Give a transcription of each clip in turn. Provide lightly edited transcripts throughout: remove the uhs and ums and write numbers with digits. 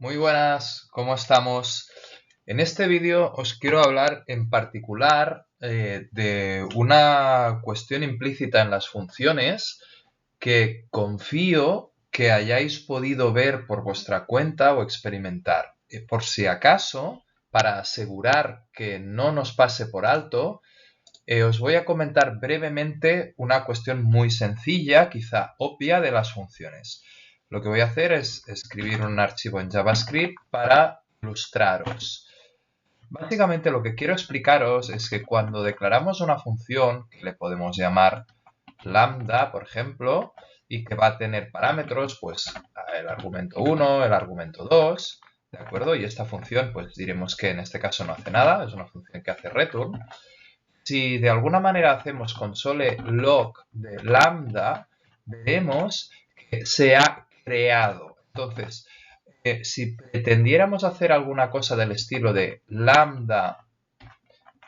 Muy buenas, ¿cómo estamos? En este vídeo os quiero hablar en particular de una cuestión implícita en las funciones que confío que hayáis podido ver por vuestra cuenta o experimentar. Por si acaso, para asegurar que no nos pase por alto, os voy a comentar brevemente una cuestión muy sencilla, quizá obvia, de las funciones. Lo que voy a hacer es escribir un archivo en JavaScript para ilustraros. Básicamente lo que quiero explicaros es que cuando declaramos una función, que le podemos llamar lambda, por ejemplo, y que va a tener parámetros, pues el argumento 1, el argumento 2, ¿de acuerdo? Y esta función, pues diremos que en este caso no hace nada, es una función que hace return. Si de alguna manera hacemos console log de lambda, veremos que se ha creado. Entonces, si pretendiéramos hacer alguna cosa del estilo de lambda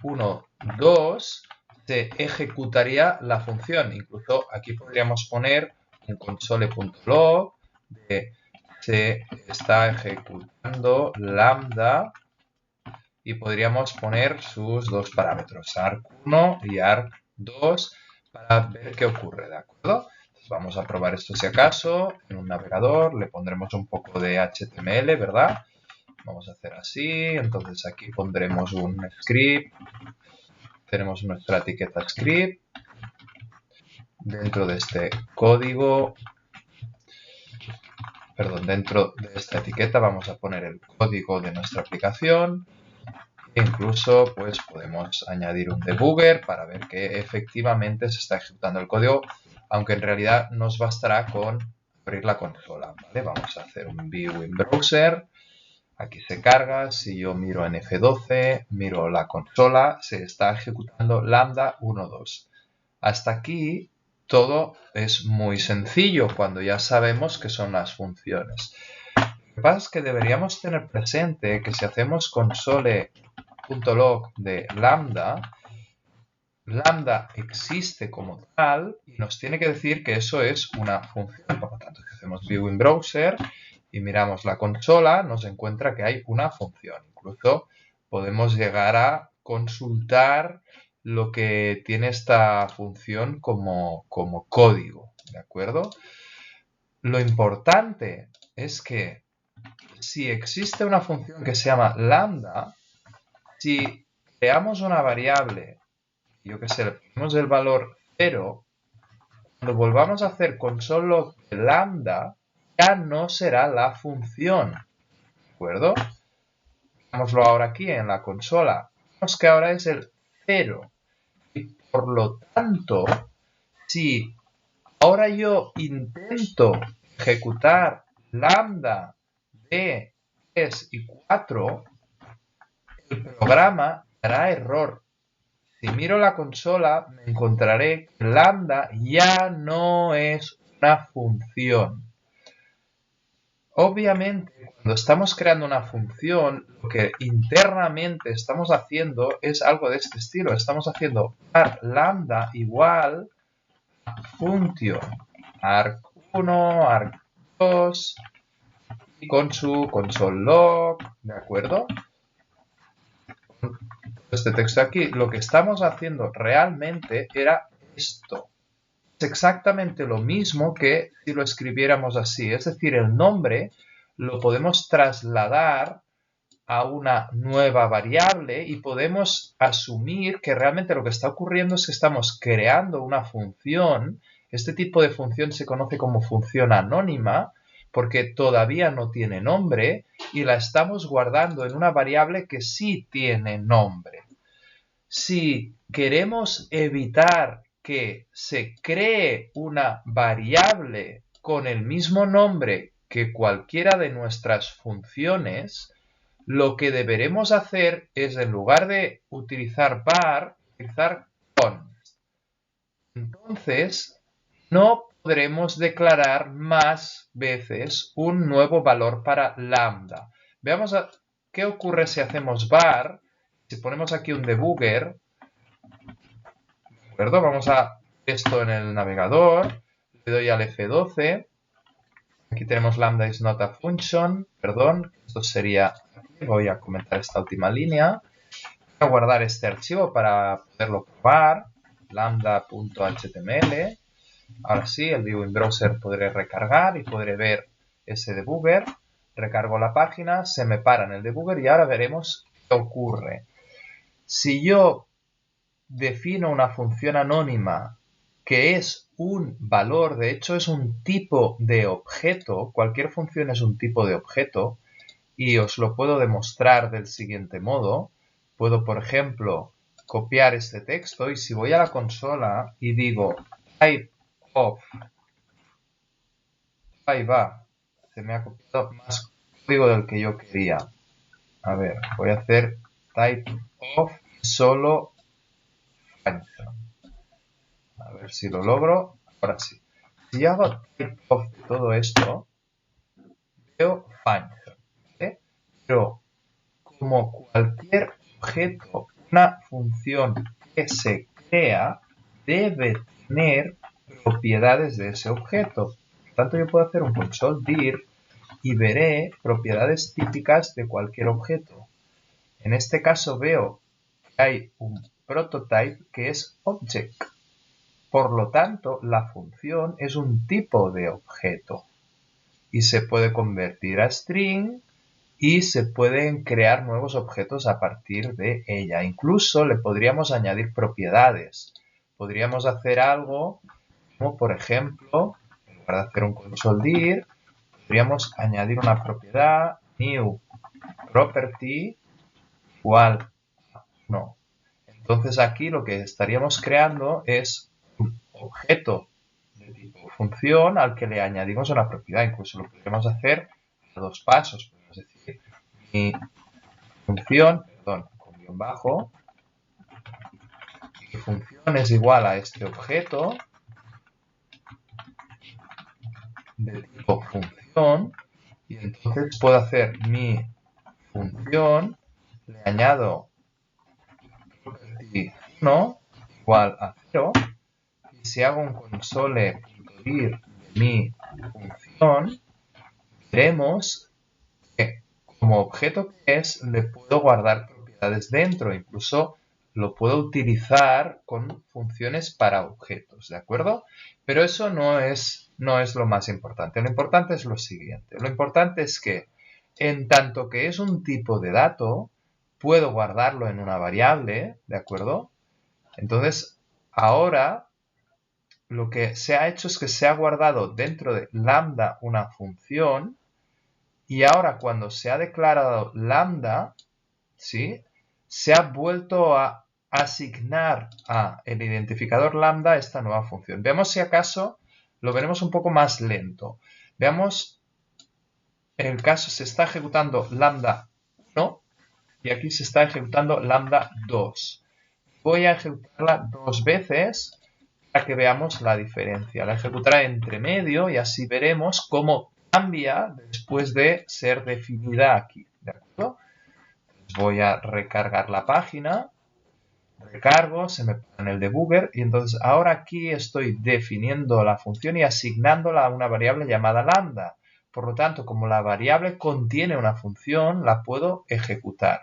1, 2, se ejecutaría la función. Incluso aquí podríamos poner un console.log de se está ejecutando lambda y podríamos poner sus dos parámetros, arc1 y arc2, para ver qué ocurre, ¿de acuerdo? Entonces vamos a probar esto si acaso en un navegador, le pondremos un poco de HTML, ¿verdad? Vamos a hacer así, entonces aquí pondremos un script, tenemos nuestra etiqueta script, dentro de este código, perdón, dentro de esta etiqueta vamos a poner el código de nuestra aplicación. Incluso pues podemos añadir un debugger para ver que efectivamente se está ejecutando el código, aunque en realidad nos bastará con abrir la consola, ¿vale? Vamos a hacer un view in browser, aquí se carga, si yo miro en F12, miro la consola, se está ejecutando lambda 1.2. Hasta aquí todo es muy sencillo cuando ya sabemos qué son las funciones. Lo que pasa es que deberíamos tener presente que si hacemos console.log de lambda, lambda existe como tal y nos tiene que decir que eso es una función. Por lo tanto, si hacemos view in browser y miramos la consola, nos encuentra que hay una función. Incluso podemos llegar a consultar lo que tiene esta función como código, ¿de acuerdo? Lo importante es que si existe una función que se llama lambda, si creamos una variable, yo que sé, le ponemos el valor 0, cuando volvamos a hacer console.log de lambda, ya no será la función, ¿de acuerdo? Veámoslo ahora aquí en la consola. Vemos que ahora es el 0. Y por lo tanto, si ahora yo intento ejecutar lambda de 3 y 4, el programa dará error. Si miro la consola, me encontraré que lambda ya no es una función. Obviamente, cuando estamos creando una función, lo que internamente estamos haciendo es algo de este estilo. Estamos haciendo var lambda igual a función arc1, arc2 y con su console log, ¿de acuerdo? Este texto aquí, lo que estamos haciendo realmente era esto. Es exactamente lo mismo que si lo escribiéramos así, es decir, el nombre lo podemos trasladar a una nueva variable y podemos asumir que realmente lo que está ocurriendo es que estamos creando una función. Este tipo de función se conoce como función anónima porque todavía no tiene nombre y la estamos guardando en una variable que sí tiene nombre. Si queremos evitar que se cree una variable con el mismo nombre que cualquiera de nuestras funciones, lo que deberemos hacer es, en lugar de utilizar var, utilizar const. Entonces, no podremos declarar más veces un nuevo valor para lambda. Veamos qué ocurre si hacemos var. Si ponemos aquí un debugger, ¿de acuerdo? Vamos a esto en el navegador, le doy al F12 Aquí tenemos lambda is not a function, perdón, esto sería, voy a comentar esta última línea. Voy a guardar este archivo para poderlo probar, lambda.html. Ahora sí, el viewing browser podré recargar y podré ver ese debugger. Recargo la página, se me para en el debugger y ahora veremos qué ocurre. Si yo defino una función anónima que es un valor, de hecho es un tipo de objeto, cualquier función es un tipo de objeto, y os lo puedo demostrar del siguiente modo. Puedo, por ejemplo, copiar este texto y si voy a la consola y digo type of, ahí va, se me ha copiado más código del que yo quería. A ver, voy a hacer type of solo function. A ver si lo logro. Ahora sí. Si hago type of de todo esto, veo function. ¿Vale? Pero como cualquier objeto, una función que se crea debe tener propiedades de ese objeto. Por tanto, yo puedo hacer un console dir y veré propiedades típicas de cualquier objeto. En este caso veo que hay un prototype que es object. Por lo tanto, la función es un tipo de objeto y se puede convertir a string y se pueden crear nuevos objetos a partir de ella. Incluso le podríamos añadir propiedades. Podríamos hacer algo como, por ejemplo, en lugar de hacer un console dir, podríamos añadir una propiedad new property igual a 1. Entonces aquí lo que estaríamos creando es un objeto de tipo función al que le añadimos una propiedad. Incluso lo podríamos hacer a dos pasos. Podemos decir mi función, perdón, con guión bajo, mi función es igual a este objeto de tipo función y entonces puedo hacer mi función, le añado property 1 igual a 0 y si hago un console.dir de mi función, veremos que como objeto que es, le puedo guardar propiedades dentro, incluso lo puedo utilizar con funciones para objetos, ¿de acuerdo? Pero eso no es lo más importante. Lo importante es lo siguiente. Lo importante es que en tanto que es un tipo de dato, puedo guardarlo en una variable, ¿de acuerdo? Entonces, ahora lo que se ha hecho es que se ha guardado dentro de lambda una función y ahora cuando se ha declarado lambda, ¿sí? Se ha vuelto a asignar a el identificador lambda esta nueva función. Veamos si acaso lo veremos un poco más lento. Veamos, en el caso se está ejecutando lambda 1 y aquí se está ejecutando lambda 2. Voy a ejecutarla dos veces para que veamos la diferencia. La ejecutaré entre medio y así veremos cómo cambia después de ser definida aquí. ¿De acuerdo? Voy a recargar la página, recargo, se me pone en el debugger y entonces ahora aquí estoy definiendo la función y asignándola a una variable llamada lambda. Por lo tanto, como la variable contiene una función, la puedo ejecutar.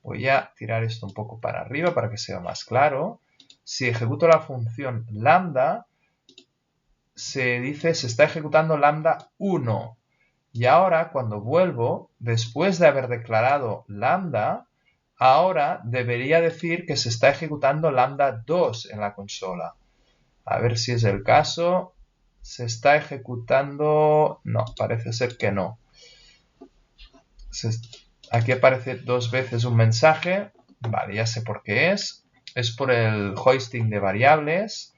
Voy a tirar esto un poco para arriba para que sea más claro. Si ejecuto la función lambda, se está ejecutando lambda 1. Y ahora, cuando vuelvo, después de haber declarado lambda, ahora debería decir que se está ejecutando lambda 2 en la consola. A ver si es el caso. Se está ejecutando... No, parece ser que no. Aquí aparece dos veces un mensaje. Vale, ya sé por qué es. Es por el hoisting de variables.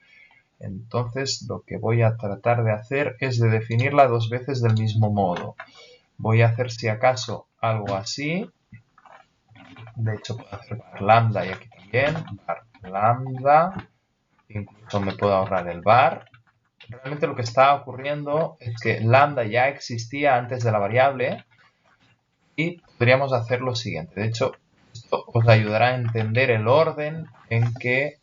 Entonces lo que voy a tratar de hacer es de definirla dos veces del mismo modo. Voy a hacer si acaso algo así. De hecho puedo hacer var lambda y aquí también. Var lambda. Incluso me puedo ahorrar el var. Realmente lo que está ocurriendo es que lambda ya existía antes de la variable. Y podríamos hacer lo siguiente. De hecho, esto os ayudará a entender el orden en que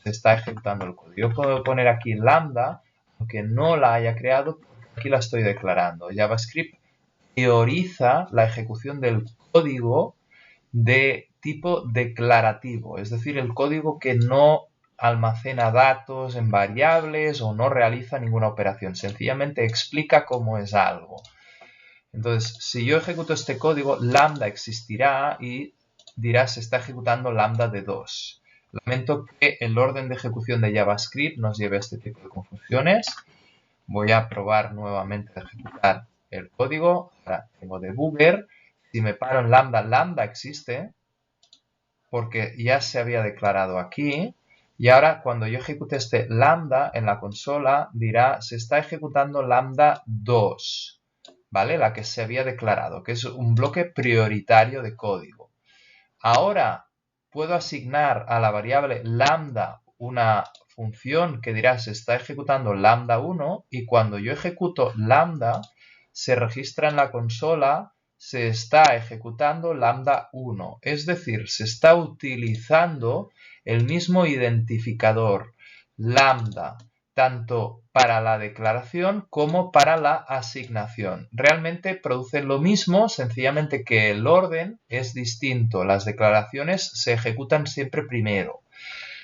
se está ejecutando el código. Yo puedo poner aquí lambda, aunque no la haya creado, porque aquí la estoy declarando. JavaScript prioriza la ejecución del código de tipo declarativo, es decir, el código que no almacena datos en variables o no realiza ninguna operación, sencillamente explica cómo es algo. Entonces, si yo ejecuto este código, lambda existirá y dirá se está ejecutando lambda de 2. Lamento que el orden de ejecución de JavaScript nos lleve a este tipo de confusiones. Voy a probar nuevamente a ejecutar el código. Ahora tengo debugger. Si me paro en lambda, lambda existe porque ya se había declarado aquí. Y ahora cuando yo ejecute este lambda en la consola dirá se está ejecutando lambda 2. ¿Vale? La que se había declarado, que es un bloque prioritario de código. Ahora puedo asignar a la variable lambda una función que dirá se está ejecutando lambda 1 y cuando yo ejecuto lambda se registra en la consola se está ejecutando lambda 1. Es decir, se está utilizando el mismo identificador lambda tanto para la declaración como para la asignación. Realmente producen lo mismo, sencillamente que el orden es distinto. Las declaraciones se ejecutan siempre primero.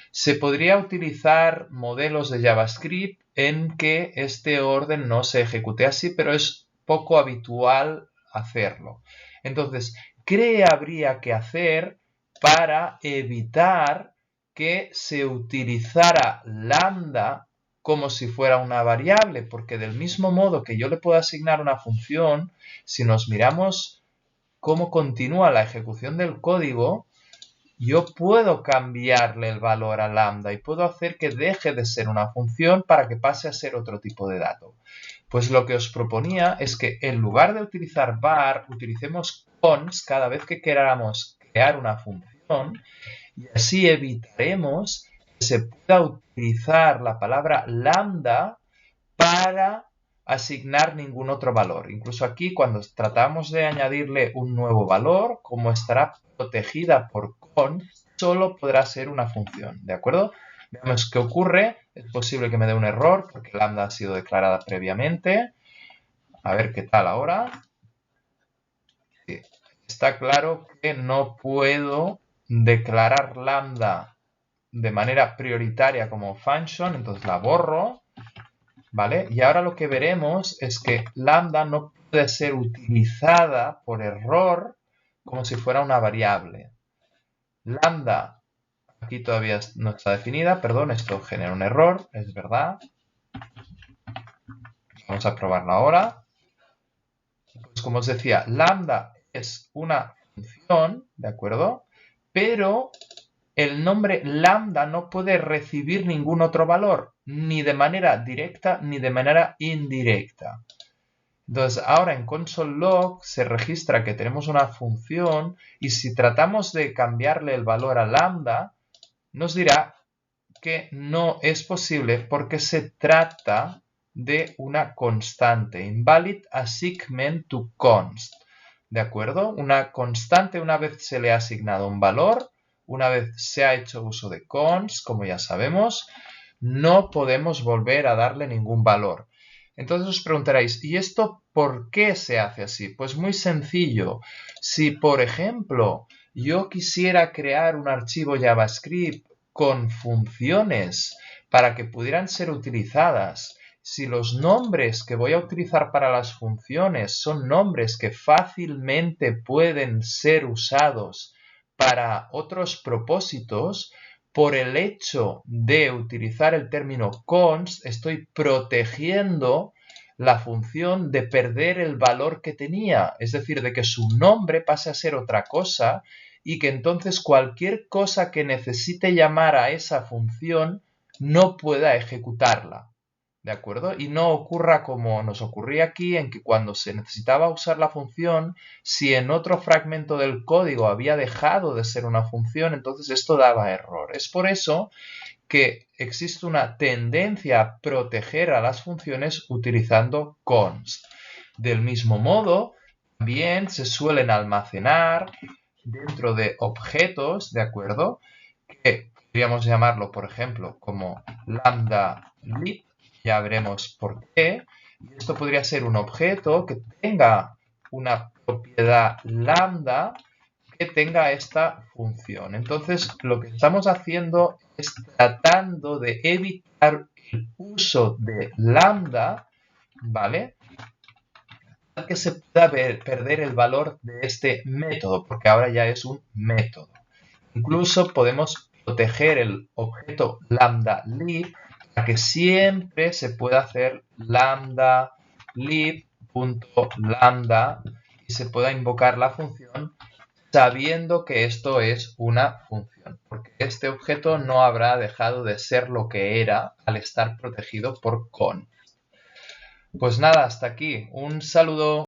Se podría utilizar modelos de JavaScript en que este orden no se ejecute así, pero es poco habitual hacerlo. Entonces, ¿qué habría que hacer para evitar que se utilizara lambda como si fuera una variable? Porque del mismo modo que yo le puedo asignar una función, si nos miramos cómo continúa la ejecución del código, yo puedo cambiarle el valor a lambda y puedo hacer que deje de ser una función para que pase a ser otro tipo de dato. Pues lo que os proponía es que en lugar de utilizar var, utilicemos const cada vez que queramos crear una función y así evitaremos que se pueda utilizar la palabra lambda para asignar ningún otro valor. Incluso aquí cuando tratamos de añadirle un nuevo valor, como estará protegida por const, solo podrá ser una función, ¿de acuerdo? Veamos qué ocurre. Es posible que me dé un error porque lambda ha sido declarada previamente. A ver qué tal ahora. Sí. Está claro que no puedo declarar lambda de manera prioritaria como function, entonces la borro. ¿Vale? Y ahora lo que veremos es que lambda no puede ser utilizada por error como si fuera una variable. Lambda, aquí todavía no está definida, perdón, esto genera un error, es verdad. Vamos a probarlo ahora. Pues como os decía, lambda es una función, ¿de acuerdo? Pero el nombre lambda no puede recibir ningún otro valor, ni de manera directa ni de manera indirecta. Entonces, ahora en console.log se registra que tenemos una función y si tratamos de cambiarle el valor a lambda, nos dirá que no es posible porque se trata de una constante. Invalid assignment to const. ¿De acuerdo? Una constante una vez se le ha asignado un valor, una vez se ha hecho uso de const, como ya sabemos, no podemos volver a darle ningún valor. Entonces os preguntaréis, ¿y esto por qué se hace así? Pues muy sencillo. Si, por ejemplo, yo quisiera crear un archivo JavaScript con funciones para que pudieran ser utilizadas, si los nombres que voy a utilizar para las funciones son nombres que fácilmente pueden ser usados para otros propósitos, por el hecho de utilizar el término const, estoy protegiendo la función de perder el valor que tenía, es decir, de que su nombre pase a ser otra cosa y que entonces cualquier cosa que necesite llamar a esa función no pueda ejecutarla. ¿De acuerdo? Y no ocurra como nos ocurría aquí, en que cuando se necesitaba usar la función, si en otro fragmento del código había dejado de ser una función, entonces esto daba error. Es por eso que existe una tendencia a proteger a las funciones utilizando const. Del mismo modo, también se suelen almacenar dentro de objetos, ¿de acuerdo? Que podríamos llamarlo, por ejemplo, como lambda lib. Ya veremos por qué. Y esto podría ser un objeto que tenga una propiedad lambda que tenga esta función. Entonces, lo que estamos haciendo es tratando de evitar el uso de lambda, ¿vale? Que se pueda perder el valor de este método, porque ahora ya es un método. Incluso podemos proteger el objeto lambda lib para que siempre se pueda hacer lambda lib.lambda y se pueda invocar la función sabiendo que esto es una función, porque este objeto no habrá dejado de ser lo que era al estar protegido por con. Pues nada, hasta aquí. Un saludo.